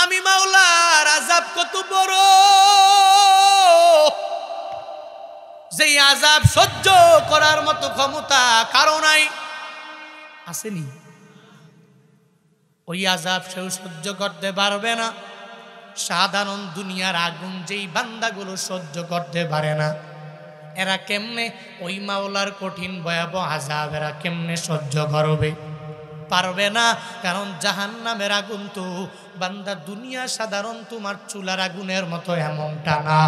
আমি মাওলার আযাব কত বড়, যেই আযাব সহ্য করার মতো ক্ষমতা কারো নাই। আসেনি? ওই আযাব সেও সহ্য করতে পারবে না। সাধারণ দুনিয়ার আগুন যেই বান্দাগুলো সহ্য করতে পারে না, এরা কেমনে ওই মাওলার কঠিন ভয়াবহ আযাব এরা কেমনে সহ্য করবে? পারবে না। কারণ জাহান্নামের আগুন তো বান্দা দুনিয়া সাধারণ তোমার চুলার আগুনের মতো এমনটা না,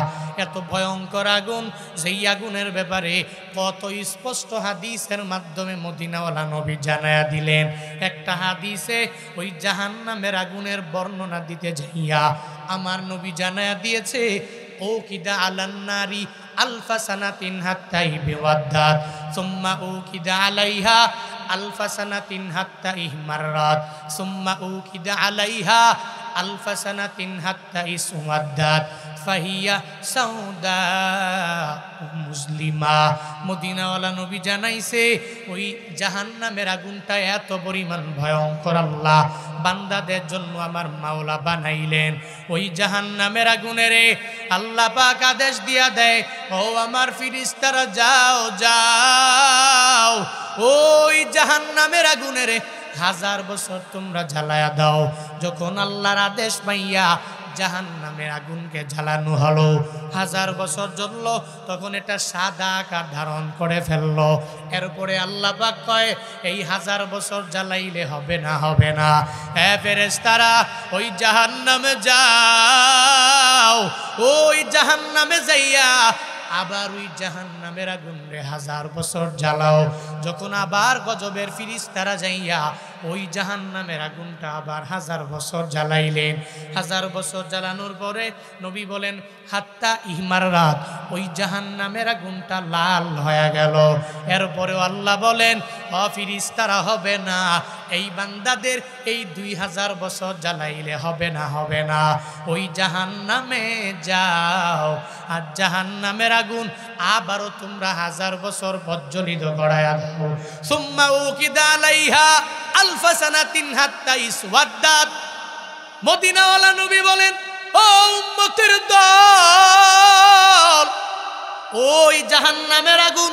এত ভয়ঙ্কর আগুন। যেই আগুনের ব্যাপারে কত স্পষ্ট হাদিসের মাধ্যমে মদিনাওয়ালা নবী জানায়া দিলেন। একটা হাদিসে ওই জাহান্নামের আগুনের বর্ণনা দিতে যাইয়া আমার নবী জানায়া দিয়েছে, ও কিদা আলান্নারি আলফা সানাতিন হাত্তা ইবিওয়াদ্দাত সুম্মা ও কিদা আলাইহা আলফা সানাতিন হাত্তা ইহমাররাত সুম্মা ও কিদা আলাইহা আলফা সানাতিন হাত্তা ইসওয়াদ্দাত ফাহিয়া সাউদা মুসলিমা। মদিনাওয়ালা নবী জানাইছে ওই জাহান্নামের আগুনটা এত পরিমাণ ভয়ঙ্কর আল্লাহ বান্দাদের জন্য আমার মাওলা বানাইলেন। ওই জাহান্নামের আগুনের আল্লাহ পাক আদেশ দিয়া দেয়, ও আমার ফেরেশতারা যাও যাও, ওই জাহান্নামের আগুনের 1000 বছর তোমরা জ্বালায়া দাও। যখন আল্লাহর আদেশ পাইয়া জাহান্নামের আগুনকে জ্বালানো হলো, 1000 বছর জ্বলল, তখন এটা সাদা আকার ধারণ করে ফেললো। এরপরে আল্লাহ পাক কয়, এই 1000 বছর জ্বালাইলে হবে না, হবে না। এ ফেরেশতারা ওই জাহান্নামে যাও, ওই জাহান্নামে যাইয়া আবার ওই জাহান্নামের আগুন রে 1000 বছর জ্বালাও। যখন আবার গজবের ফেরেশতারা যাইয়া ওই জাহান্নামের আগুনটা আবার 1000 বছর জ্বালাইলেন। 1000 বছর জ্বালানোর পরে নবী বলেন, হাত্তা ইহমাররাত, ওই জাহান্নামের আগুনটা লাল হয়ে গেল। এরপরেও আল্লাহ বলেন, ও ফেরেশতারা হবে না, এই বান্দাদের এই 2000 বছর জ্বালাইলে হবে না, হবে না। ওই জাহান্নামে যাও, আর জাহান্নামের আগুন আবারও তোমরা 1000 বছর প্রজ্বলিত করায়া দাও। সুম্মা উকিদা আলাইহা আলফা সানাতিন হাত্তা ইসওয়াদ্দাত। মদিনাওয়ালা নবী বলেন, ও উম্মতের দল, ওই জাহান্নামের আগুন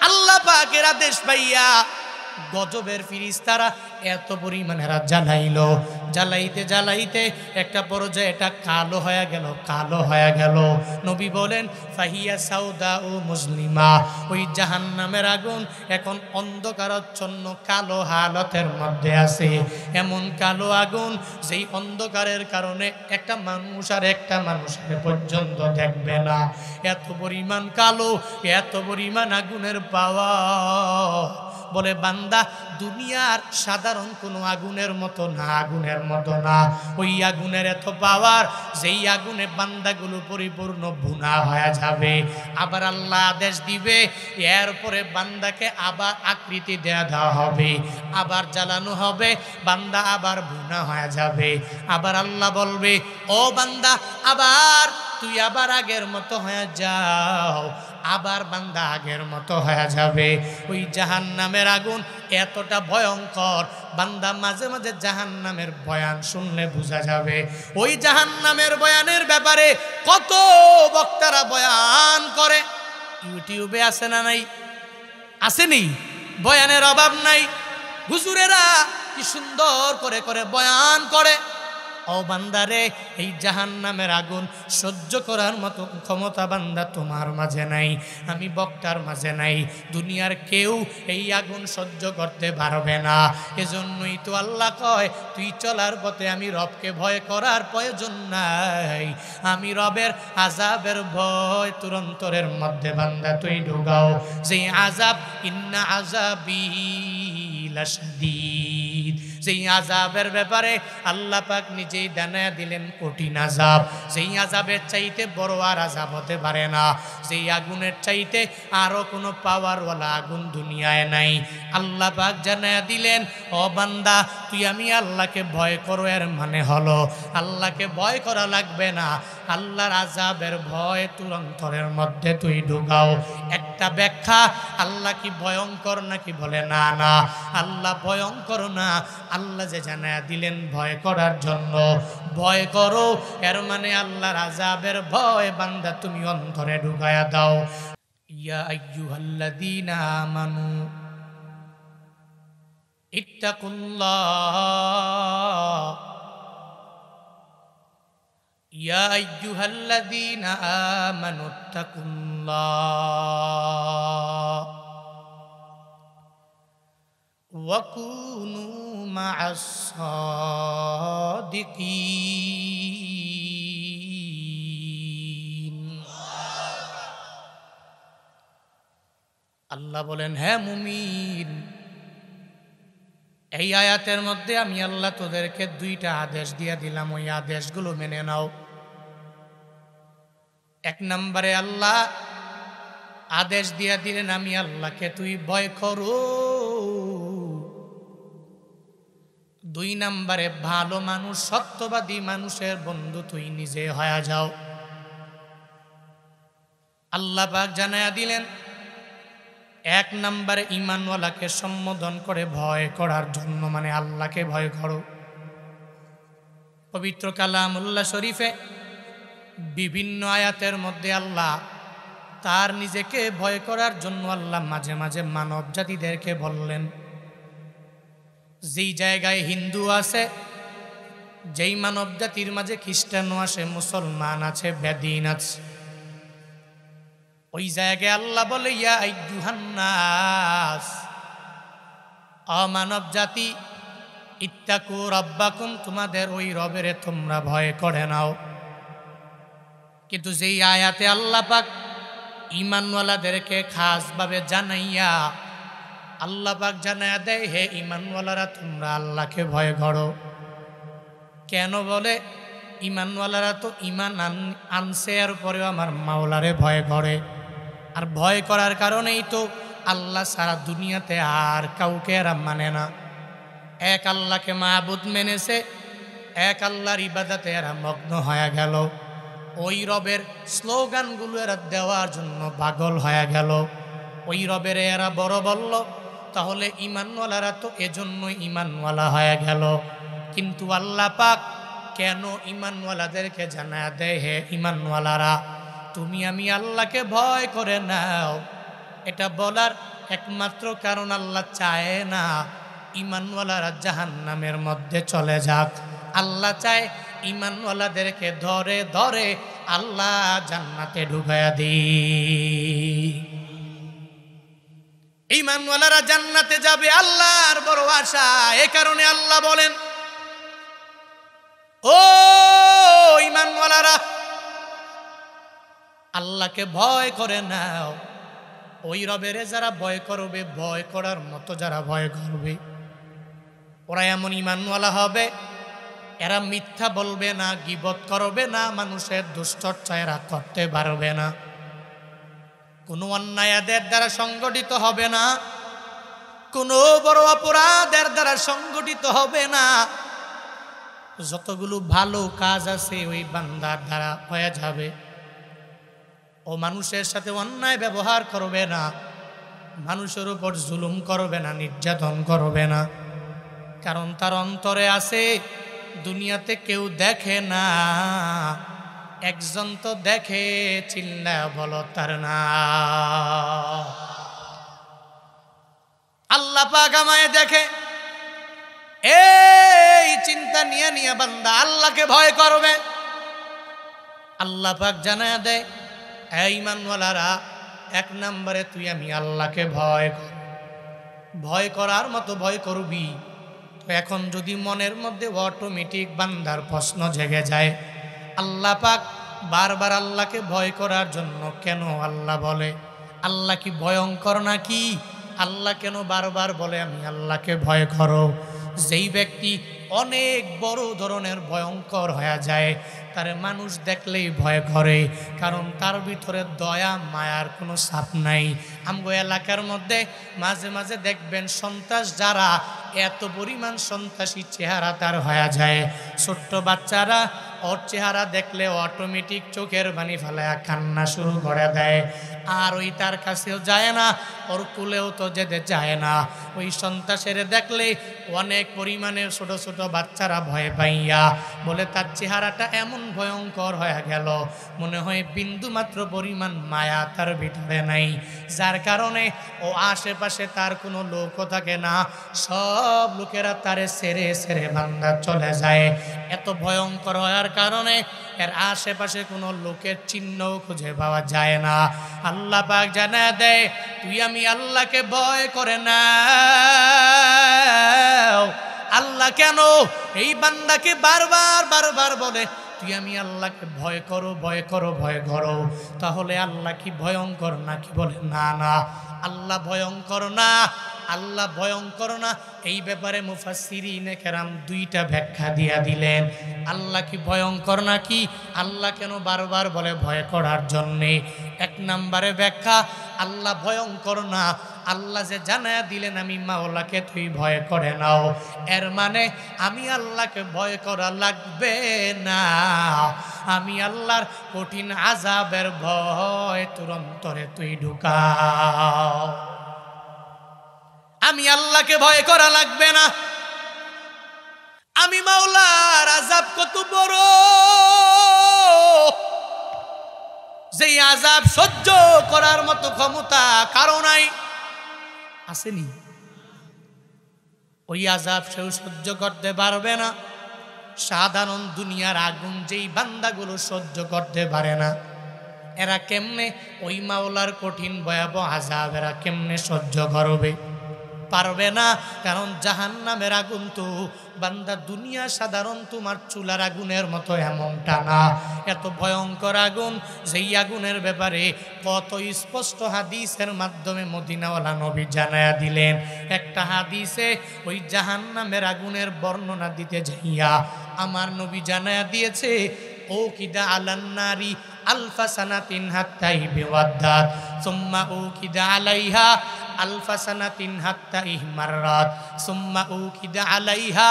আল্লাহ পাকের আদেশ পাইয়া গজবের ফেরেশতারা এত পরিমাণে জ্বালাইলো, জ্বালাইতে জ্বালাইতে একটা পর্যায়ে এটা কালো হয়ে গেল, কালো হয়ে গেল। নবী বলেন, ফাহিয়া সাউদা ও মুসলিমা, ওই জাহান্নামের আগুন এখন অন্ধকারাচ্ছন্ন কালো হালতের মধ্যে আছে। এমন কালো আগুন যেই অন্ধকারের কারণে একটা মানুষ আর একটা মানুষের পর্যন্ত দেখবে না। এত পরিমাণ কালো, এত পরিমাণ আগুনের পাওয়ার। বলে বান্দা দুনিয়ার সাধারণ কোনো আগুনের মতো না, আগুনের মতো না। ওই আগুনের এত পাওয়ার, যেই আগুনে বান্দাগুলো পরিপূর্ণ ভুনা হয়ে যাবে। আবার আল্লাহ আদেশ দিবে, এরপরে বান্দাকে আবার আকৃতি দেওয়া হবে, আবার জ্বালানো হবে, বান্দা আবার ভুনা হয়ে যাবে। আবার আল্লাহ বলবে, ও বান্দা আবার তুই আবার আগের মতো হয়ে যাও, আবার বান্দা আগের মতো হয়ে যাবে। ওই জাহান্নামের আগুন এতটা ভয়ঙ্কর, বান্দা মাঝে মাঝে জাহান্নামের বয়ান শুনলে বোঝা যাবে। ওই জাহান্নামের বয়ানের ব্যাপারে কত বক্তারা বয়ান করে, ইউটিউবে আছে না নাই? আসেনি? বয়ানের অভাব নাই। হুজুরেরা কি সুন্দর করে করে বয়ান করে। ও বান্দারে, এই জাহান্নামের আগুন সহ্য করার মতো ক্ষমতা বান্দা তোমার মাঝে নাই, আমি বক্তার মাঝে নাই, দুনিয়ার কেউ এই আগুন সহ্য করতে পারবে না। এজন্যই তো আল্লাহ কয়, তুই চলার পথে আমি রবকে ভয় করার প্রয়োজন নাই। আমি রবের আযাবের ভয় তোর অন্তরের মধ্যে বান্দা তুই ঢুকাও। যেই আযাব, ইন্না আযাবি লাশাদীদ, যেই আযাবের ব্যাপারে আল্লাহ পাক নিজেই জানায়া দিলেন কঠিন আযাব। যেই আযাবের চাইতে বড় আর আযাব হতে পারে না। যেই আগুনের চাইতে আরো কোনো পাওয়ারওয়ালা আগুন দুনিয়ায় নাই। আল্লাহ পাক জানায়া দিলেন, ও বান্দা তুই আমি আল্লাহকে ভয় করো। এর মানে হলো আল্লাহকে ভয় করা লাগবে না, আল্লাহর আযাবের ভয় তোর অন্তরের মধ্যে তুই ঢুকাও। একটা ব্যাখ্যা, আল্লাহ কি ভয়ঙ্কর নাকি? বলে না না, আল্লাহ ভয়ঙ্কর না, আল্লাহ যে জানায়া দিলেন ভয় করার জন্য। ভয় করো, এর মানে আল্লাহর আযাবের ভয় বান্দা তুমি অন্তরে ঢুকায়া দাও। ইয়া আইয়ুহাল্লাযীনা আমানু ইত্তাকুল্লাহ, ইয়া আইয়ুহাল্লাযীনা আমানু ইত্তাকুল্লাহ ওয়া কুনু মা'আস সাদিকিন। আল্লাহ বলেন, হ্যাঁ মুমিন, এই আয়াতের মধ্যে আমি আল্লাহ তোদেরকে দুইটা আদেশ দিয়ে দিলাম, ওই আদেশগুলো মেনে নাও। এক নম্বরে আল্লাহ আদেশ দিয়ে দিলেন, আমি আল্লাহকে তুই ভয় করো। দুই নম্বরে ভালো মানুষ, সত্যবাদী মানুষের বন্ধু তুই নিজে হয়ে যাও। আল্লাহ পাক জানায়া দিলেন, এক নম্বরে ঈমানওয়ালাকে সম্বোধন করে ভয় করার জন্য, মানে আল্লাহকে ভয় করো। পবিত্র কালামুল্লাহ শরীফে বিভিন্ন আয়াতের মধ্যে আল্লাহ তার নিজেকে ভয় করার জন্য আল্লাহ মাঝে মাঝে মানব জাতিদেরকে বললেন। যেই জায়গায় হিন্দু আছে, যেই মানব জাতির মাঝে খ্রিস্টানও আছে, মুসলমান আছে, বেদিন আছে, ওই জায়গায় আল্লাহ বলে, ইয়া আইয়ুহান নাস, অমানব জাতি, ইত্তাকু রাব্বাকুম, তোমাদের ওই রবের তোমরা ভয় করে নাও। কিন্তু যেই আয়াতে আল্লাহ পাক ঈমানওয়ালাদেরকে খাসভাবে জানাইয়া আল্লাহ পাক জানায়া দেয়, হে ঈমানওয়ালারা তোমরা আল্লাহকে ভয় করো। কেন বলে? ঈমানওয়ালারা তো ঈমান আনছে, এর পরেও আমার মাওলারে ভয় করে। আর ভয় করার কারণেই তো আল্লাহ সারা দুনিয়াতে আর কাউকে এরা মানে না। এক আল্লাহকে মাবুদ মেনেছে, এক আল্লাহর ইবাদতে এরা মগ্ন হয়ে গেল। ওই রবের স্লোগানগুলো এরা দেওয়ার জন্য পাগল হয়ে গেল। ওই রবের এরা বড় বলল, তাহলে ঈমানওয়ালারা তো এজন্যই ঈমানওয়ালা হয়ে গেল। কিন্তু আল্লাহ পাক কেন ঈমানওয়ালাদেরকে জানায়া দেয়, হে ঈমানওয়ালারা তুমি আমি আল্লাহকে ভয় করে নাও। এটা বলার একমাত্র কারণ, আল্লাহ চায় না ঈমানওয়ালারা জাহান্নামের মধ্যে চলে যাক। আল্লাহ চায় ঈমানওয়ালাদেরকে ধরে ধরে আল্লাহ জান্নাতে ঢুকায়া দিই। ঈমানওয়ালারা জান্নাতে যাবে, আল্লাহর বড় আশা। এ কারণে আল্লাহ বলেন, ও ঈমানওয়ালারা আল্লাহকে ভয় করে নাও। ওই রবের যারা ভয় করবে, ভয় করার মতো যারা ভয় করবে, ওরা এমন ঈমানওয়ালা হবে, এরা মিথ্যা বলবে না, গীবত করবে না, মানুষের দুশ্চর্চা এরা করতে পারবে না, কোনো অন্যায়ের দ্বারা সংগঠিত হবে না, কোনো বড় অপরাধের দ্বারা সংগঠিত হবে না। যতগুলো ভালো কাজ আছে ওই বান্দার দ্বারা হয়ে যাবে। ও মানুষের সাথে অন্যায় ব্যবহার করবে না, মানুষের উপর জুলুম করবে না, নির্যাতন করবে না। কারণ তার অন্তরে আছে, দুনিয়াতে কেউ দেখে না, একজন তো দেখে, চিল্লা বলো তার না। আল্লাহ পাক আমায় দেখে, এই চিন্তা নিয়ে নিয়ে বান্দা আল্লাহকে ভয় করবে। আল্লাহ পাক জানায়া দেয়, এই ঈমানওয়ালারা এক নম্বরে তুই আমি আল্লাহকে ভয় কর। ভয় করার মতো ভয় করবি। তো এখন যদি মনের মধ্যে অটোমেটিক বান্দার প্রশ্ন জেগে যায়, আল্লাহ পাক বারবার আল্লাহকে ভয় করার জন্য কেন আল্লাহ বলে? আল্লাহ কি ভয়ঙ্কর নাকি? আল্লাহ কেন বারবার বলে আমি আল্লাহকে ভয় করো? যেই ব্যক্তি অনেক বড় ধরনের ভয়ঙ্কর হয়ে যায়, তার মানুষ দেখলেই ভয় করে, কারণ তার ভিতরে দয়া মায়ার কোনো ছাপ নাই। আমগো এলাকার মধ্যে মাঝে মাঝে দেখবেন সন্ত্রাস যারা, এত পরিমাণ সন্ত্রাসী চেহারা তার হয়ে যায়। ছোট্ট বাচ্চারা ওর চেহারা দেখলে অটোমেটিক চোখের পানি ফেলায় কান্না শুরু করে দেয়। আর ওই তার কাছেও যায় না, ওর কুলেও তো যেতে চায় না। ওই সন্ত্রাসের দেখলে অনেক পরিমাণে ছোট ছোট বাচ্চারা ভয় পাইয়া বলে তার চেহারাটা এমন ভয়ঙ্কর হয়ে গেল, মনে হয় বিন্দু মাত্র পরিমাণ মায়া তার ভিতরে নাই, যার কারণে ও আশেপাশে তার কোনো লোকও থাকে না, সব লোকেরা তারে ছেড়ে ছেড়ে বান্দা চলে যায়। এত ভয়ঙ্কর হওয়ার কারণে এর আশেপাশে কোনো লোকের চিহ্নও খুঁজে পাওয়া যায় না। আল্লাহ পাক জানা দেয়, তুই আমি আল্লাহকে ভয় করে না। আল্লাহ কেন এই বান্দাকে বারবার বারবার বলে তুই আমি আল্লাহকে ভয় করো, ভয় করো, ভয় করো। তাহলে আল্লাহ কি ভয়ঙ্কর নাকি? বলে না না, আল্লাহ ভয়ঙ্কর না, আল্লাহ ভয়ঙ্কর না। এই ব্যাপারে মুফাসসিরিনে কেরাম দুইটা ব্যাখ্যা দিয়া দিলেন। আল্লাহ কি ভয়ঙ্কর নাকি, আল্লাহ কেন বারবার বলে ভয় করার জন্যে? এক নম্বরে ব্যাখ্যা, আল্লাহ ভয়ঙ্কর না, আল্লাহ যে জানায়া দিলেন আমি মাওলাকে তুই ভয় করে নাও, এর মানে আমি আল্লাহকে ভয় করা লাগবে না। আমি আল্লাহর কঠিন আযাবের ভয় তোর অন্তরে তুই ঢুকাও। আমি আল্লাহকে ভয় করা লাগবে না। আমি মাওলার আযাব কত বড়, যেই আযাব সহ্য করার মতো ক্ষমতা কারো নাই, আসেনি? ওই আযাব সেও সহ্য করতে পারবে না। সাধারণ দুনিয়ার আগুন যেই বান্দাগুলো সহ্য করতে পারে না, এরা কেমনে ওই মাওলার কঠিন ভয়াবহ আযাব এরা কেমনে সহ্য করবে? পারবে না। কারণ জাহান্নামের আগুন তো বান্দা দুনিয়া সাধারণ তোমার চুলার আগুনের মতো এমনটা না, এত ভয়ঙ্কর আগুন, যেই আগুনের ব্যাপারে কত স্পষ্ট হাদিসের মাধ্যমে মদিনাওয়ালা নবী জানায়া দিলেন। একটা হাদিসে ওই জাহান্নামের আগুনের বর্ণনা দিতে যাইয়া আমার নবী জানায়া দিয়েছে, ও কিদা আলান্নারি আলফা সানাতিন হাত্তা ইবিওয়াদ্দাত সুম্মা উকিদা আলাইহা আলফা সানাতিন হাত্তা ইহমাররাত সুম্মা উকিদা আলাইহা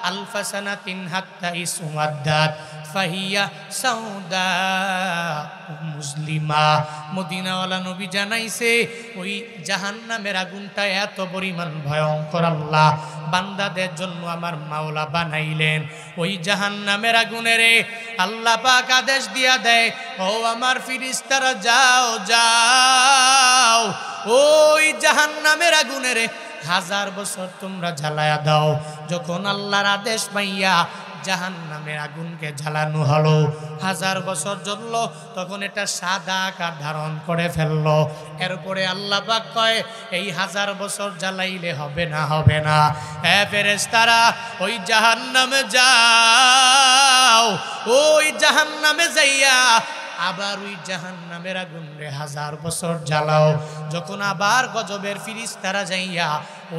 আলফা সানাতিন হাত্তা ইসওয়াদ্দাত ফাহিয়া সাউদা মুসলিমা। মদিনাওয়ালা নবী জানাইছে ওই জাহান্নামের আগুনটা এত পরিমাণ ভয়ঙ্কর আল্লাহ বান্দাদের জন্য আমার মাওলা বানাইলেন। ওই জাহান্নামের আগুনের আল্লাহ পাক আদেশ দিয়া দেয়, ও আমার ফেরেশতারা যাও যাও, ওই জাহান্নামের আগুনের 1000 বছর তোমরা জ্বালায়া দাও। যখন আল্লাহর আদেশ পাইয়া জাহান্নামের আগুনকে জ্বালানো হলো, 1000 বছর জ্বলল, তখন এটা সাদা আকার ধারণ করে ফেললো। এরপরে আল্লাহ পাক কয়, এই 1000 বছর জ্বালাইলে হবে না, হবে না। হে ফেরেশতারা, ওই জাহান্নামে যাও, ওই জাহান্নামে যাইয়া আবার ওই জাহান্নামের আগুন রে 1000 বছর জ্বালাও। যখন আবার গজবের ফেরেশতারা যাইয়া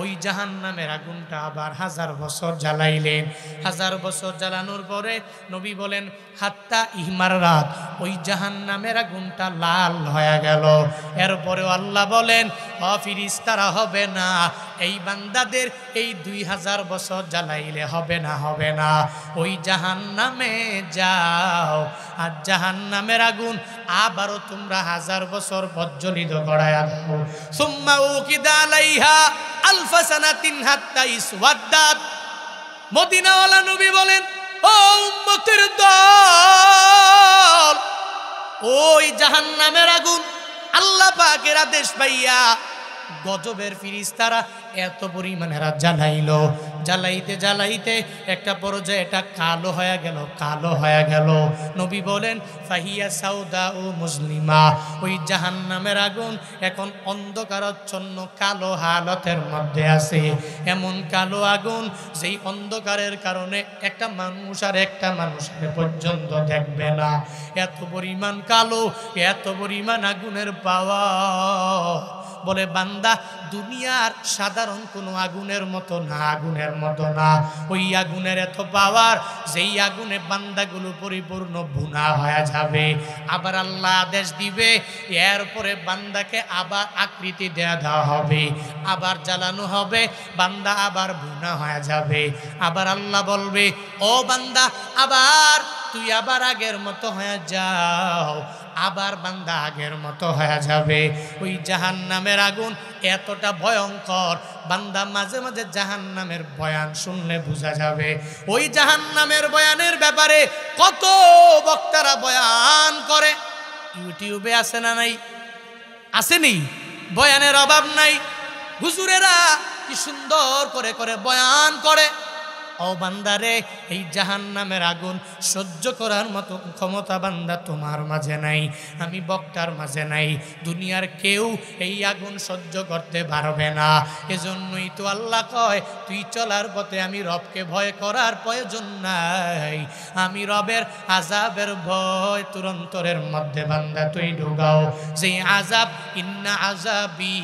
ওই জাহান্নামের আগুনটা আবার 1000 বছর জ্বালাইলেন। 1000 বছর জ্বালানোর পরে নবী বলেন, হাত্তা ইহমাররাত, ওই জাহান্নামের আগুনটা লাল হয়ে গেল। এরপরেও আল্লাহ বলেন, ও ফেরেশতারা হবে না, এই বান্দাদের এই 2000 বছর জ্বালাইলে হবে না, হবে না। ওই জাহান্নামে যাও, আর জাহান্নামের আগুন আবারও তোমরা 1000 বছর প্রজ্বলিত করায়া দাও। সুম্মা উকিদা আলাইহা আলফা সানাতিন হাত্তা ইসওয়াদ্দাত। মদিনাওয়ালা নবী বলেন, ও উম্মতের দল, ওই জাহান্নামের আগুন আল্লাহ পাকের আদেশ পাইয়া গজবের ফেরেশতারা এত পরিমাণে জ্বালাইলো, জ্বালাইতে জ্বালাইতে একটা পর্যায়ে এটা কালো হয়ে গেল, কালো হয়ে গেল। নবী বলেন, ফাহিয়া সাউদা ও মুসলিমা, ওই জাহান্নামের আগুন এখন অন্ধকারাচ্ছন্ন কালো হালতের মধ্যে আছে। এমন কালো আগুন যেই অন্ধকারের কারণে একটা মানুষ আর একটা মানুষের পর্যন্ত দেখবে না, এত পরিমাণ কালো, এত পরিমাণ আগুনের পাওয়ার। বলে বান্দা দুনিয়ার সাধারণ কোনো আগুনের মতো না, আগুনের মতো না। ওই আগুনের এত পাওয়ার, যেই আগুনে বান্দাগুলো পরিপূর্ণ ভুনা হয়ে যাবে। আবার আল্লাহ আদেশ দিবে, এরপরে বান্দাকে আবার আকৃতি দেওয়া হবে, আবার জ্বালানো হবে, বান্দা আবার ভুনা হয়ে যাবে। আবার আল্লাহ বলবে, ও বান্দা আবার তুই আবার আগের মতো হয়ে যাও, আবার বান্দা আগের মতো হয়ে যাবে। ওই জাহান্নামের আগুন এতটা ভয়ঙ্কর, বান্দা মাঝে মাঝে জাহান্নামের বয়ান শুনলে বোঝা যাবে। ওই জাহান্নামের বয়ানের ব্যাপারে কত বক্তারা বয়ান করে, ইউটিউবে আছে না নাই? আসেনি? বয়ানের অভাব নাই। হুজুরেরা কি সুন্দর করে করে বয়ান করে। ও বান্দারে, এই জাহান্নামের আগুন সহ্য করার মতো ক্ষমতা বান্দা তোমার মাঝে নাই, আমি বক্তার মাঝে নাই, দুনিয়ার কেউ এই আগুন সহ্য করতে পারবে না। এজন্যই তো আল্লাহ কয়, তুই চলার পথে আমি রবকে ভয় করার প্রয়োজন নাই, আমি রবের আযাবের ভয় তোর অন্তরের মধ্যে বান্দা তুই ঢুকাও। যেই আযাব, ইন্না আযাবি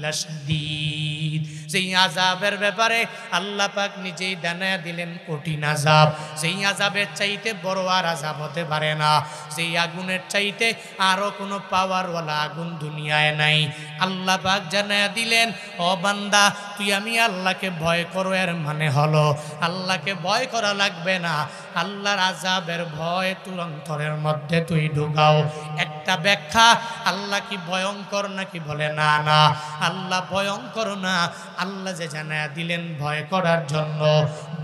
লাশাদীদ, যেই আযাবের ব্যাপারে আল্লাহ পাক নিজেই জানায়া দিলেন কঠিন আযাব। যেই আযাবের চাইতে বড় আর আযাব হতে পারে না, যেই আগুনের চাইতে আরো কোনো পাওয়ারওয়ালা আগুন দুনিয়ায় নাই। আল্লাহ পাক জানায়া দিলেন, ও বান্দা তুই আমি আল্লাহকে ভয় করো, এর মানে হলো আল্লাহকে ভয় করা লাগবে না, আল্লাহর আযাবের ভয় তোর অন্তরের মধ্যে তুই ঢুকাও। একটা ব্যাখ্যা, আল্লাহ কি ভয়ঙ্কর নাকি? বলে না না, আল্লাহ ভয়ঙ্কর না, আল্লাহ যে জানায়া দিলেন ভয় করার জন্য,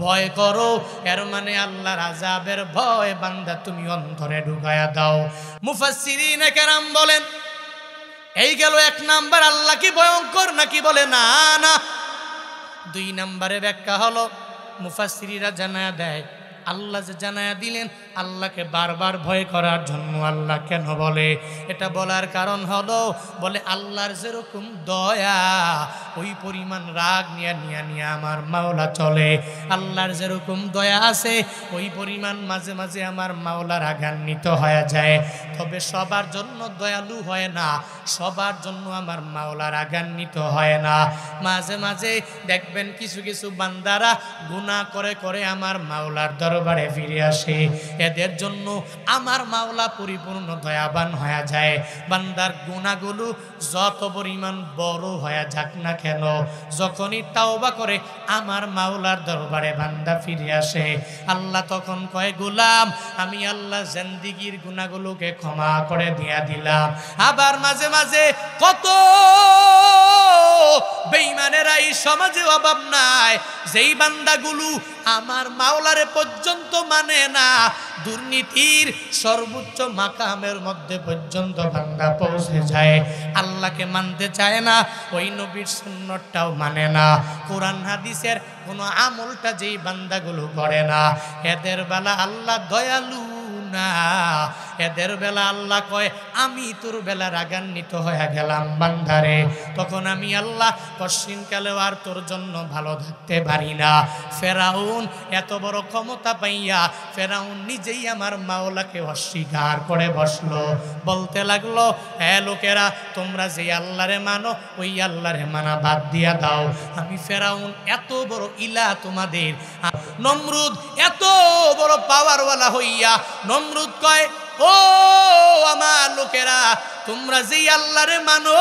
ভয় করো, এর মানে আল্লাহর আযাবের ভয় বান্দা তুমি অন্তরে ঢুকায়া দাও। মুফাসসিরিনে কেরাম বলেন, এই গেল এক নাম্বার, আল্লাহ কি ভয়ঙ্কর নাকি? বলে না না। দুই নাম্বারে ব্যাখ্যা হলো, মুফাসসিরিরা জানায়া দেয়, আল্লাহ যে জানায়া দিলেন আল্লাহকে বারবার ভয় করার জন্য আল্লাহ কেন বলে? এটা বলার কারণ হলো, বলে আল্লাহর যেরকম দয়া, ওই পরিমাণ রাগ নিয়া নিয়া নিয়া আমার মাওলা চলে। আল্লাহর যেরকম দয়া আছে, ওই পরিমাণ মাঝে মাঝে আমার মাওলা রাগান্বিত হয়ে যায়। তবে সবার জন্য দয়ালু হয় না, সবার জন্য আমার মাওলা রাগান্বিত হয় না। মাঝে মাঝে দেখবেন কিছু কিছু বান্দারা গুনাহ করে করে আমার মাওলার দরবারে ফিরে আসে, এদের জন্য আমার মাওলা পরিপূর্ণ দয়াবান হয়ে যায়। বান্দার গুনাহগুলো যত পরিমাণ বড় হয়ে যাক না কেন, যখনই তাওবা করে আমার মাওলার দরবারে বান্দা ফিরে আসে, আল্লাহ তখন কয়, গোলাম আমি আল্লাহ জিন্দেগীর গুনাহগুলোকে ক্ষমা করে দিয়া দিলাম। আবার মাঝে মাঝে কত বেঈমানেরা এই সমাজে অভাব নাই, যেই বান্দাগুলো আমার মাওলারে পর্যন্ত মানে না, দুর্নীতির সর্বোচ্চ মাকামের মধ্যে পর্যন্ত বান্দা পৌঁছে যায়, আল্লাহকে মানতে চায় না, ওই নবীর সুন্নতটাও মানে না, কোরআন হাদিসের কোনো আমলটা যেই বান্দাগুলো করে না, এদের বেলা আল্লাহ দয়ালু না, এদের বেলা আল্লাহ কয়, আমি তোর বেলা রাগান্বিত হয়ে গেলাম বান্দারে, তখন আমি আল্লাহ পশ্চিমকালেও আর তোর জন্য ভালো থাকতে পারি না। ফেরাউন এত বড় ক্ষমতা পাইয়া ফেরাউন নিজেই আমার মাওলাকে অস্বীকার করে বসলো, বলতে লাগলো, হ্যাঁ লোকেরা, তোমরা যে আল্লাহরে মানো ওই আল্লাহরে মানা বাদ দিয়া দাও। আমি ফেরাউন এত বড় ইলা তোমাদের, নমরুদ এত বড় পাওয়ারওয়ালা হইয়া নমরুদ কয়, ও আমার লোকেরা, তোমরা যেই আল্লাহরে মানো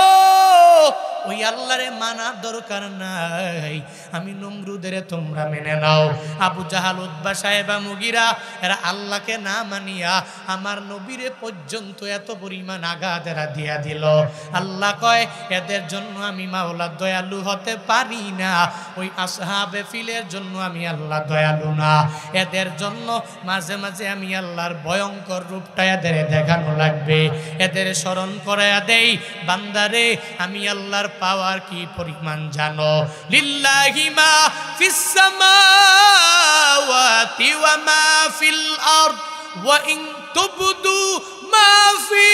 ওই আল্লাহরে মানার দরকার নাই, আমি নমরুদের তোমরা মেনে নাও। আবু জাহাল, উতবা, সাইবা, মুগিরা এরা আল্লাহকে না মানিয়া আমার নবীরে পর্যন্ত এত পরিমাণ আঘাত এরা দিয়া দিল। আল্লাহ কয়, এদের জন্য আমি মাওলা দয়ালু হতে পারি না, ওই আসহাবে ফিলের জন্য আমি আল্লাহ দয়ালু না, এদের জন্য মাঝে মাঝে আমি আল্লাহর ভয়ঙ্কর রূপটা এদের দেখানো লাগবে, এদের স্মরণ করায়া দেই, বান্দারে আমি আল্লাহর পাওয়ার কি পরিমাণ জানো? লিল্লাহি মা ফিস সামাওয়াতি ওয়া মা ফিল আরদ ওয়া ইন তুবদু মা ফি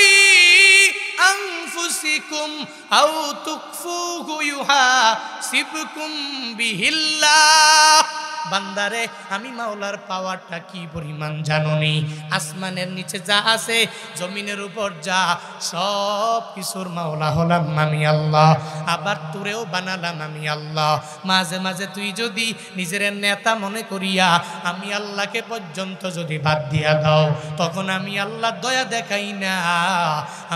আনফুসিকুম আও তুকফুহু ইউহাসিবকুম বিহিল্লাহ। বান্দারে আমি মাওলার পাওয়ারটা কি পরিমাণ জানোনি? আসমানের নিচে যা আছে, জমিনের উপর যা, সব কিছুর মাওলা হলাম আমি আল্লাহ, আবার তোরেও বানালাম আমি আল্লাহ। মাঝে মাঝে তুই যদি নিজের নেতা মনে করিয়া আমি আল্লাহকে পর্যন্ত যদি বাদ দিয়া দাও, তখন আমি আল্লাহ দয়া দেখাই না,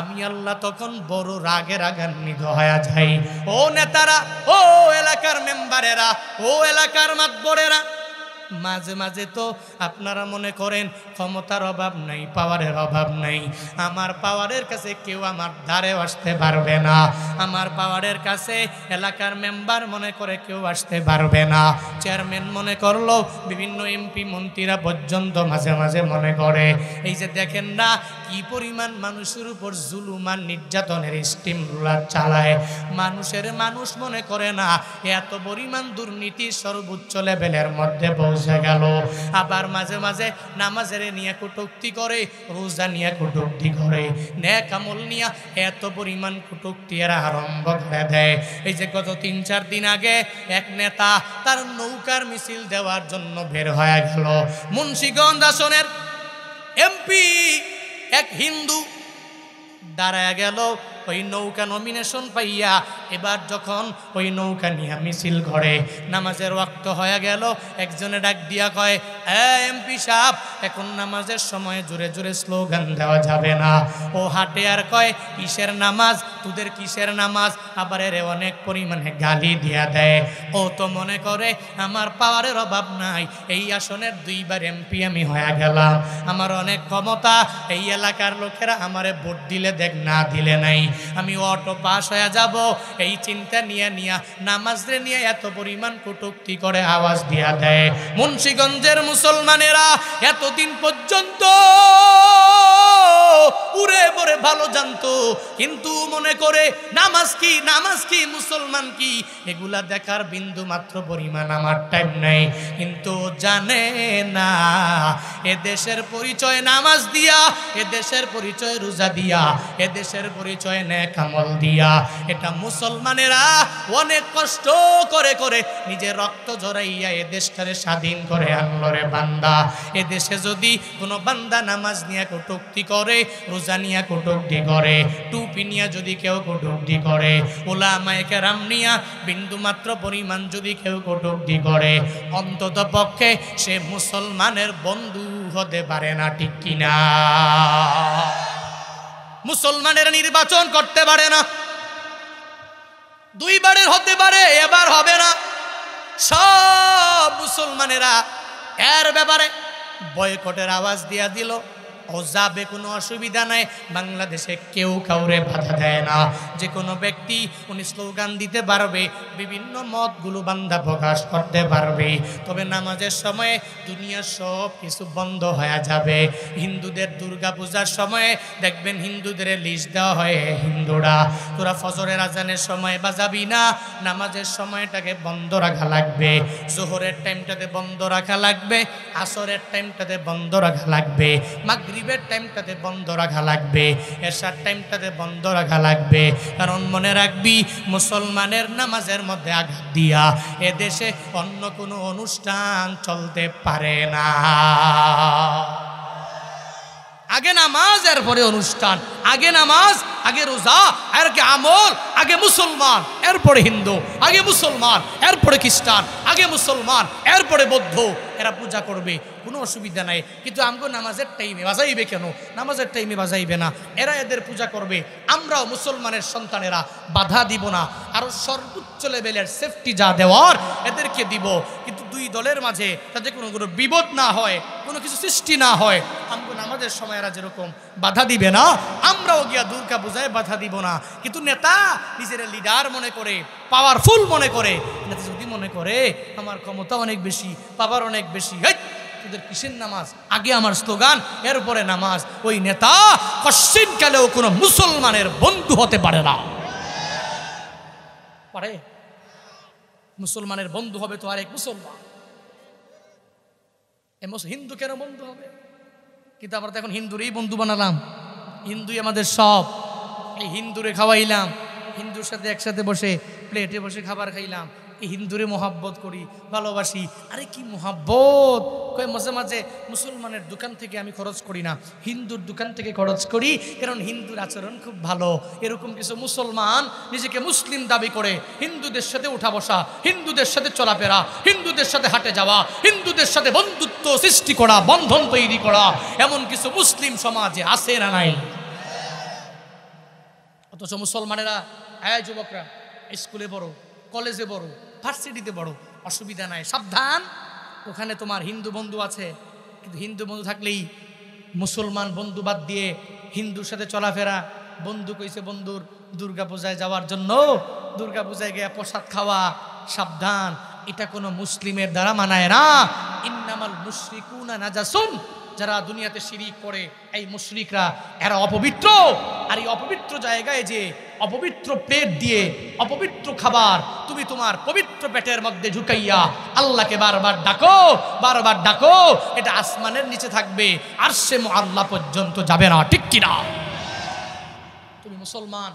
আমি আল্লাহ তখন বড় রাগে রাগান্বিত হয়ে যাই। ও নেতারা, ও এলাকার মেম্বারেরা, ও এলাকার মাতবরেরা, মাঝে মাঝে তো আপনারা মনে করেন ক্ষমতার অভাব নাই, পাওয়ারের অভাব নাই। আমার পাওয়ারের কাছে কেউ আমার ধারে আসতে পারবে না। আমার পাওয়ারের কাছে এলাকার মেম্বার মনে করে কেউ আসতে পারবে না। চেয়ারম্যান মনে করলো, বিভিন্ন এমপি মন্ত্রীরা পর্যন্ত মাঝে মাঝে মনে করে। এই যে দেখেন না কি পরিমাণ মানুষের উপর জুলুমান নির্যাতনের স্টিম রুলার চালায়। মানুষ মনে করে না এত পরিমাণ দুর্নীতি সর্বোচ্চ লেভেলের মধ্যে পৌঁছে গেল। আবার মাঝে মাঝে নামাজের নিয়ে কটূক্তি করে, রোজা নিয়ে কটূক্তি করে, নেক আমল নিয়ে এত পরিমাণ কটূক্তি এরা আরম্ভ করে দেয়। এই যে গত 3-4 দিন আগে এক নেতা তার নৌকার মিছিল দেওয়ার জন্য বের হয়ে গেল। মুন্সিগঞ্জ আসনের এমপি এক হিন্দু দাঁড়ায় গেল ওই নৌকা নমিনেশন পাইয়া। এবার যখন ওই নৌকা নিয়ে মিছিল করে, নামাজের ওয়াক্ত হয়ে গেল, একজনে ডাক দিয়া কয়, এমপি সাহেব এখন নামাজের সময় জোরে জোরে স্লোগান দেওয়া যাবে না। ও হাটে আর কয়, কিসের নামাজ, তোদের কিসের নামাজ? আবার এর অনেক পরিমাণে গালি দিয়া দেয়। ও তো মনে করে আমার পাওয়ারের অভাব নাই, এই আসনের 2বার এমপি আমি হয়ে গেলাম, আমার অনেক ক্ষমতা, এই এলাকার লোকেরা আমারে ভোট দিলে দেখ, না দিলে নাই, আমি অটো পাস হয়ে যাব। এই চিন্তা নিয়ে নামাজরে নিয়ে এত পরিমাণ কটূক্তি করে, আওয়াজ দিয়া দেয়। মুন্সিগঞ্জের মুসলমানেরা এতদিন পর্যন্ত উড়ে পড়ে ভালো জানতো, কিন্তু মনে করে নামাজ কি মুসলমান কি এগুলা দেখার বিন্দু মাত্র পরিমাণ আমার টাইম নেই। কিন্তু জানে না এ দেশের পরিচয় নামাজ দিয়া, এ দেশের পরিচয় রোজা দিয়া, এ দেশের পরিচয় নেক আমল দিয়া। এটা মুসলমানেরা অনেক কষ্ট করে করে নিজের রক্ত ঝরাইয়া এ দেশটারে স্বাধীন করে আনলো রে বান্দা। এ দেশে যদি কোনো বান্দা নামাজ নিয়ে কটূক্তি করে, রোজা নিয়ে কটূক্তি করে, টুপি নিয়ে যদি কেউ কটূক্তি করে, উলামায়ে কেরাম নিয়ে বিন্দু মাত্র পরিমাণ যদি কেউ কটূক্তি করে, অন্তত পক্ষে সে মুসলমানের বন্ধু হতে পারে না, ঠিক কিনা? মুসলমানের নির্বাচন করতে পারে না, 2বারের হতে পারে, এবার হবে না। সব মুসলমানেরা এর ব্যাপারে বয়কটের আওয়াজ দিয়া দিল। ও যাবে, কোনো অসুবিধা নাই, বাংলাদেশে কেউ কাউরে বাধা দেয় না। যে কোনো ব্যক্তি উনি স্লোগান দিতে পারবে, বিভিন্ন মতগুলো বান্দা প্রকাশ করতে পারবে, তবে নামাজের সময়ে দুনিয়ার সব কিছু বন্ধ হয়ে যাবে। হিন্দুদের দুর্গা পূজার সময়ে দেখবেন হিন্দুদের লিস্ট দেওয়া হয়, হিন্দুরা তোরা ফজরের আজানের সময় বাজাবি না, নামাজের সময়টাকে বন্ধ রাখা লাগবে, জোহরের টাইমটাতে বন্ধ রাখা লাগবে, আসরের টাইমটাতে বন্ধ রাখা লাগবে, মাগরিবের টাইমটাতে বন্ধ রাখা লাগবে, এশার টাইমটাতে বন্ধ রাখা লাগবে। কারণ মনে রাখবি, মুসলমানের নামাজের মধ্যে আঘাত দিয়া এ দেশে অন্য কোনো অনুষ্ঠান চলতে পারে না। আগে নামাজ, এরপরে অনুষ্ঠান, আগে নামাজ, আগে রোজা, আর কি আমল, আগে মুসলমান এরপরে হিন্দু, আগে মুসলমান এরপরে খ্রিস্টান, আগে মুসলমান এরপরে বৌদ্ধ, এরা পূজা করবে, কোনো অসুবিধা নাই। কিন্তু আমগো নামাজের টাইমে বাজাইবে কেন? নামাজের টাইমে বাজাইবে না, এরা এদের পূজা করবে, আমরাও মুসলমানের সন্তানেরা বাধা দিব না, আরো সর্বোচ্চ লেভেলের সেফটি যা দেওয়ার এদেরকে দিব। কিন্তু 2 দলের মাঝে তাতে কোনো বিপদ না হয়, কোনো কিছু সৃষ্টি না হয়। আমগো নামাজের সময় এরা যেরকম বাধা দিবে না, আমরাও গিয়া দুর্গা পূজায় বাধা দিব না। কিন্তু নেতা নিজের লিডার মনে করে, পাওয়ারফুল মনে করে, নেতা যদি মনে করে আমার ক্ষমতা অনেক বেশি, পাওয়ার অনেক বেশি, তোদের কিসের নামাজ, আগে আমার স্লোগান এরপরে নামাজ, ওই নেতা কশ্চিনকালেও কোনো মুসলমানের বন্ধু হতে পারে না। পারে? মুসলমানের বন্ধু হবে তো আরেক মুসলমান, হিন্দু কেন বন্ধু হবে? কিন্তু আমরা তো এখন হিন্দুরই বন্ধু বানালাম, হিন্দুই আমাদের সব। এই হিন্দুরে খাওয়াইলাম, হিন্দুর সাথে একসাথে বসে প্লেটে বসে খাবার খাইলাম, এই হিন্দুরে মোহাব্বত করি, ভালোবাসি। আরে কি মোহাব্বত! কয় মাঝে মাঝে মুসলমানের দোকান থেকে আমি খরচ করি না, হিন্দুর দোকান থেকে খরচ করি, কারণ হিন্দুর আচরণ খুব ভালো। এরকম কিছু মুসলমান নিজেকে মুসলিম দাবি করে হিন্দুদের সাথে উঠা বসা, হিন্দুদের সাথে চলাফেরা, হিন্দুদের সাথে হাঁটে যাওয়া, হিন্দুদের সাথে বন্ধুত্ব সৃষ্টি করা, বন্ধন তৈরি করা, এমন কিছু মুসলিম সমাজে আছে না নাই? অথচ মুসলমানেরা, যুবকরা স্কুলে বড়, কলেজে বড়, ভার্সিটিতে বড়, অসুবিধা নাই, সাবধান, ওখানে তোমার হিন্দু বন্ধু আছে, কিন্তু হিন্দু বন্ধু থাকলেই মুসলমান বন্ধু বাদ দিয়ে হিন্দুর সাথে চলাফেরা। বন্ধু কইছে বন্ধুর দুর্গা পূজায় যাওয়ার জন্য, দুর্গা পূজায় গিয়ে প্রসাদ খাওয়া, সাবধান, এটা কোনো মুসলিমের দ্বারা মানায় না। ইন্নামাল মুশরিকুনা নাজাসুন, যারা দুনিয়াতে শিরিক করে এই মুশরিকরা এরা অপবিত্র। আর এই অপবিত্র জায়গায় যে অপবিত্র প্লেট দিয়ে অপবিত্র খাবার তুমি তোমার পবিত্র পেটের মধ্যে ঢুকাইয়া আল্লাহকে বারবার ডাকো, বারবার ডাকো, এটা আসমানের নিচে থাকবে, আরশে মুআল্লা পর্যন্ত যাবে না, ঠিক কিনা? তুমি মুসলমান,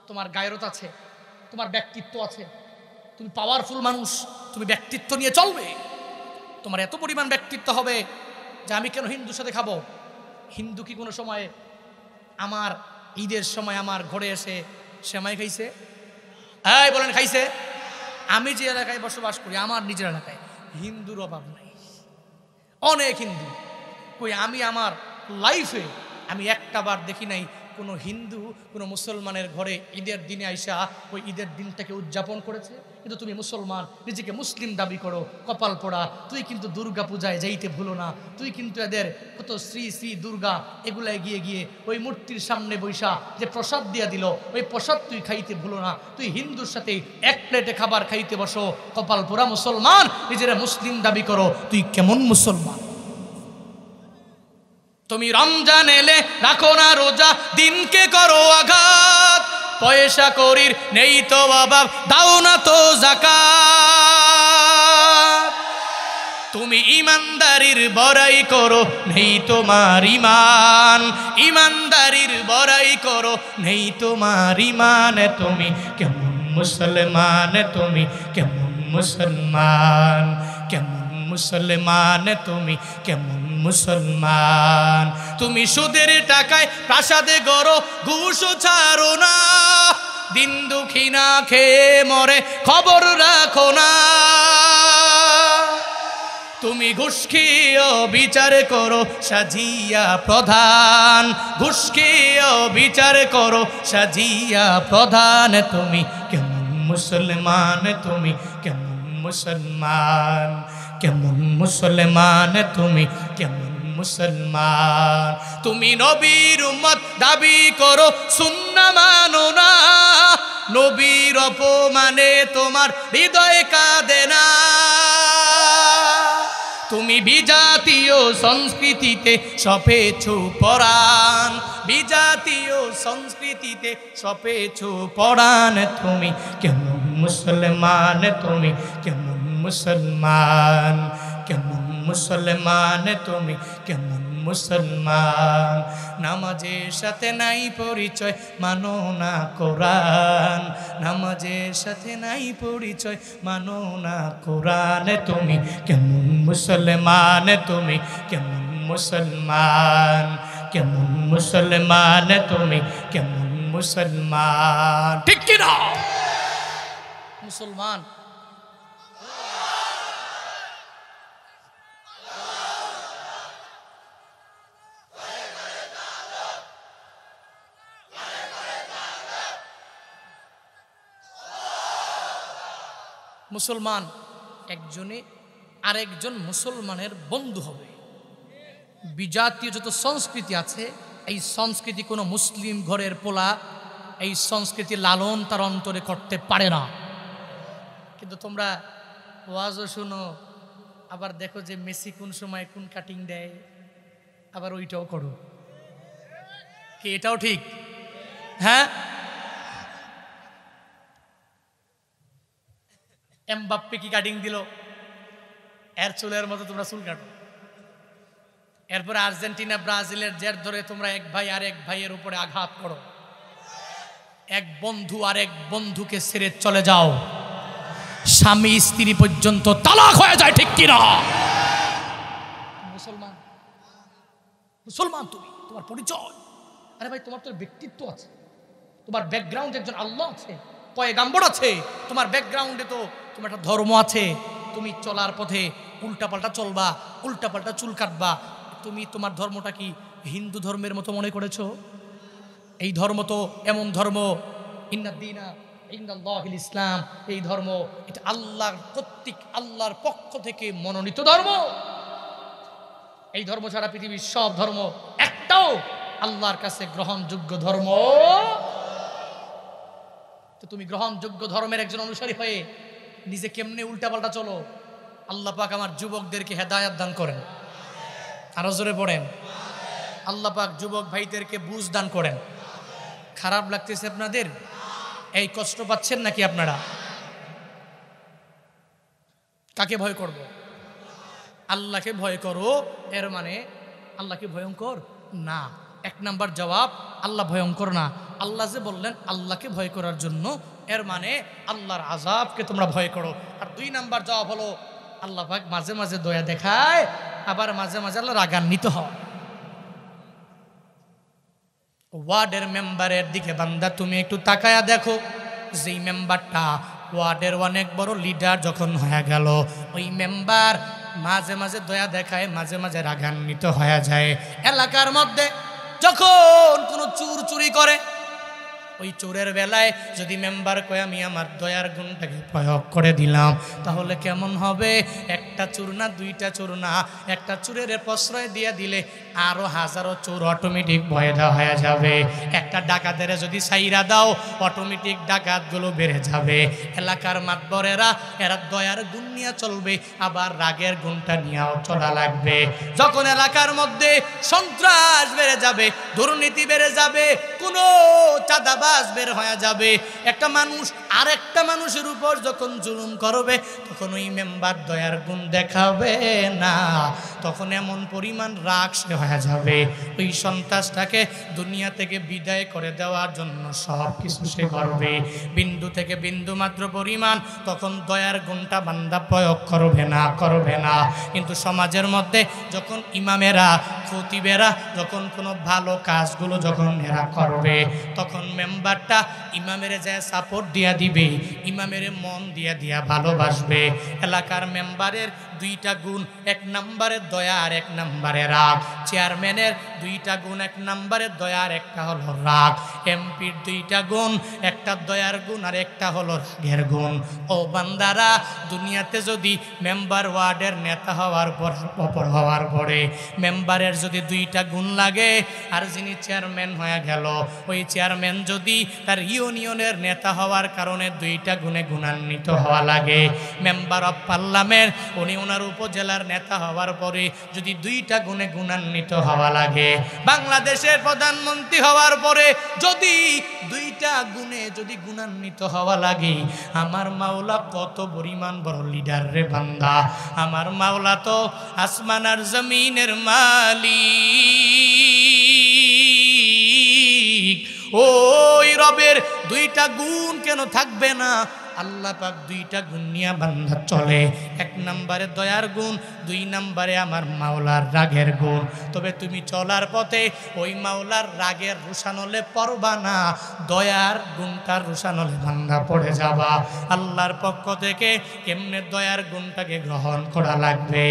তোমার গায়রত আছে, তোমার ব্যক্তিত্ব আছে, তুমি পাওয়ারফুল মানুষ, তুমি ব্যক্তিত্ব নিয়ে চলবে। তোমার এত পরিমাণ ব্যক্তিত্ব হবে যে আমি কেন হিন্দুর সাথে খাবো? হিন্দু কি কোনো সময় আমার ঈদের সময় আমার ঘরে এসে সেমাই খাইছে? এই বলেন খাইছে? আমি যে এলাকায় বসবাস করি, আমার নিজের এলাকায় হিন্দুর অভাব নাই, অনেক হিন্দু। কই আমি আমার লাইফে আমি একটা বার দেখি নাই কোনো হিন্দু কোনো মুসলমানের ঘরে ঈদের দিনে আইসা ওই ঈদের দিনটাকে উদযাপন করেছে। কিন্তু তুমি মুসলমান, নিজেকে মুসলিম দাবি করো, কপাল পোড়া, তুই কিন্তু দুর্গা পূজায় যাইতে ভুলো না। তুই কিন্তু এদের কত শ্রী শ্রী দুর্গা এগুলায় গিয়ে গিয়ে ওই মূর্তির সামনে বৈশা যে প্রসাদ দিয়া দিল, ওই প্রসাদ তুই খাইতে ভুলো না। তুই হিন্দুর সাথে এক প্লেটে খাবার খাইতে বসো, কপাল পোড়া মুসলমান, নিজেরা মুসলিম দাবি করো, তুই কেমন মুসলমান? তুমি রমজান এলে রাখো না রোজা, দিনকে করো আঘাত, পয়সা করির নেই তো অভাব, দাও না তো যাকাত। তুমি ইমানদারির বড়াই করো, নেই তোমার ইমান, ইমানদারির বড়াই করো, নেই তোমার ইমান। তুমি কেমন মুসলমান, তুমি কেমন মুসলমান, কেমন মুসলমান, তুমি কেমন মুসলমান? তুমি সুদের টাকায় প্রাসাদে গড়ো, ঘুষও ছাড়ো না, দিন দুঃখী না খেয়ে মরে খবর রাখো না। তুমি ঘুষ খেয়েও বিচার করো সাজিয়া প্রধান, ঘুষ খেয়েও বিচার করো সাজিয়া প্রধান। তুমি কেমন মুসলমান, তুমি কেমন মুসলমান, কেমন মুসলমান, তুমি কেমন মুসলমান? তুমি নবীর উম্মত দাবি করো, সুন্নাহ মানো না, নবীর অপমানে তোমার হৃদয় কাঁদে না। তুমি বিজাতীয় সংস্কৃতিতে সপেছো পরাণ, বিজাতীয় সংস্কৃতিতে সপেছো পরাণ। তুমি কেমন মুসলমান, তুমি কেমন মুসলমান, কেমন মুসলমান, তুমি কেমন মুসলমান? নামাজের সাথে নাই পরিচয়, মানো না কোরআন, নামাজের সাথে নাই পরিচয়, মানো না কোরআন। তুমি কেমন মুসলমান, তুমি কেমন মুসলমান, কেমন মুসলমান, তুমি কেমন মুসলমান, ঠিক কিনা? মুসলমান মুসলমান একজনে আরেকজন মুসলমানের বন্ধু হবে। বিজাতীয় যত সংস্কৃতি আছে, এই সংস্কৃতি কোনো মুসলিম ঘরের পোলা এই সংস্কৃতি লালন তার অন্তরে করতে পারে না। কিন্তু তোমরা ওয়াজও শুনো, আবার দেখো যে মেসি কোন সময় কোন কাটিং দেয়, আবার ওইটাও করো, কি এটাও ঠিক? হ্যাঁ, এমবাপ্পে কি কাটিং দিল, এর চুলের মতো তোমরা চুল কাটো। এরপরে আর্জেন্টিনা ব্রাজিলের জের ধরে তোমরা এক ভাই আর এক ভাইয়ের উপরে আঘাত করো, এক বন্ধু আর এক বন্ধুকে ছেড়ে চলে যাও, স্বামী স্ত্রী পর্যন্ত তালাক হয়ে যায়, ঠিক কিনা? মুসলমান, মুসলমান তুমি, তোমার পরিচয়, আরে ভাই তোমার তো ব্যক্তিত্ব আছে, তোমার ব্যাকগ্রাউন্ডে একজন আল্লাহ আছে, পয়গাম্বর আছে, তোমার ব্যাকগ্রাউন্ডে তো তোমার একটা ধর্ম আছে। তুমি চলার পথে উল্টাপাল্টা চলবা, উল্টাপাল্টা চুল কাটবা। তুমি তোমার ধর্মটা কি হিন্দু ধর্মের মতো মনে করেছো? এই ধর্ম তো এমন ধর্ম, ইন্নাদ্দিনা ইন্দাল্লাহিল ইসলাম, এই ধর্ম এটা আল্লাহর কর্তৃক, আল্লাহর পক্ষ থেকে মনোনীত ধর্ম। এই ধর্ম ছাড়া পৃথিবীর সব ধর্ম একটাও আল্লাহর কাছে গ্রহণযোগ্য ধর্ম। তো তুমি গ্রহণযোগ্য ধর্মের একজন অনুসারী হয়ে নিজে কেমনে উল্টাপাল্টা চলো? আল্লাহ পাক আমার যুবকদেরকে হেদায়েত দান করেন, আরো জোরে পড়েন। আল্লাহ পাক যুবক ভাইদেরকে বুঝ দান করেন। খারাপ লাগতেছে আপনাদের? এই কষ্ট পাচ্ছেন নাকি আপনারা? কাকে ভয় করব? আল্লাহকে ভয় করো। এর মানে আল্লাহ কি ভয়ঙ্কর? না। এক নাম্বার জবাব, আল্লাহ ভয়ঙ্কর না। আল্লাহ যে বললেন আল্লাহকে ভয় করার জন্য, এর মানে আল্লাহর আযাবকে তোমরা ভয় করো। আর 2 নাম্বার জবাব হলো, আল্লাহ পাক মাঝে মাঝে দয়া দেখায়, আবার মাঝে মাঝে আল্লাহ রাগান্বিত হয়। ওয়ার্ডের মেম্বারের দিকে বান্দা তুমি একটু তাকায়া দেখো, যেই মেম্বারটা ওয়ার্ডের অনেক বড় লিডার যখন হয়ে গেল, ওই মেম্বার মাঝে মাঝে দয়া দেখায়, মাঝে মাঝে রাগান্বিত হয়ে যায়। এলাকার মধ্যে যখন কোনো চুর চুরি করে, ওই চোরের বেলায় যদি মেম্বার কয় আমি আমার দয়ার গুণটাকে প্রয়োগ করে দিলাম, তাহলে কেমন হবে? একটা চোর না, 2টা চোর না, একটা চোরের প্রশ্রয় দিয়ে দিলে আরো হাজারো চোর অটোমেটিক ভয় দেওয়া হয়ে যাবে। একটা ডাকাতের যদি সাইরা দাও, অটোমেটিক ডাকাতগুলো বেড়ে যাবে। এলাকার মাতবরেরা এরা দয়ার গুণ নিয়ে চলবে, আবার রাগের গুণটা নিয়েও চলা লাগবে। যখন এলাকার মধ্যে সন্ত্রাস বেড়ে যাবে, দুর্নীতি বেড়ে যাবে, কোনো চাঁদাবাজ বের হয়ে যাবে, একটা মানুষ আর একটা মানুষের উপর যখন জুলুম করবে, তখন ওই মেম্বার দয়ার গুণ দেখাবে না। তখন এমন পরিমাণ রাগ সে হয়ে যাবে, ওই সন্ত্রাসটাকে দুনিয়া থেকে বিদায় করে দেওয়ার জন্য সব কিছু সে করবে। বিন্দু থেকে বিন্দু মাত্র পরিমাণ তখন দয়ার গুণটা বান্দা প্রয়োগ করবে না। কিন্তু সমাজের মধ্যে যখন ইমামেরা, খতিবেরা যখন কোনো ভালো কাজগুলো যখন এরা করবে, তখন মেম্বারটা ইমামের যায় সাপোর্ট দিয়া দিবে, ইমামের মন দিয়া ভালোবাসবে। এলাকার মেম্বারের 2টা গুণ, 1 নম্বরে দয়া আর 1 নম্বরে রাগ। চেয়ারম্যানের 2টা গুণ, 1 নম্বরে দয়া আর 1টা হলো রাগ। এমপির 2টা গুণ, একটা দয়ার গুণ আর 1টা হলো রাগের গুণ। ও বান্দারা, দুনিয়াতে যদি মেম্বার ওয়ার্ডের নেতা হওয়ার পরে মেম্বারের যদি 2টা গুণ লাগে, আর যিনি চেয়ারম্যান হয়ে গেল, ওই চেয়ারম্যান যদি তার ইউনিয়নের নেতা হওয়ার কারণে 2টা গুণে গুণান্বিত হওয়া লাগে, মেম্বার অফ পার্লামেন্ট উনি ওনার উপজেলার নেতা হওয়ার পরে যদি 2টা গুণে গুণান্বিত হওয়া লাগে, বাংলাদেশের প্রধানমন্ত্রী হওয়ার পরে যদি 2টা গুণে যদি গুণান্বিত হওয়া লাগে, আমার মাওলা কত পরিমাণ বড় লিডার রে বান্দা! আমার মাওলা তো আসমান আর জমিনের মালিক। ওই রবের 2টা গুণ কেন থাকবে না? আল্লাহ পাক 2টা গুণ নিয়ে বান্দা চলে। 1 নম্বরে দয়ার গুণ, 2 নম্বরে আমার মাওলার রাগের গুণ। তবে তুমি চলার পথে ওই মাওলার রাগের রোশানলে পড়বা না, দয়ার গুণটার রোশানলে বান্দা পড়ে যাবা। আল্লাহর পক্ষ থেকে কেমনে দয়ার গুণটাকে গ্রহণ করা লাগবে?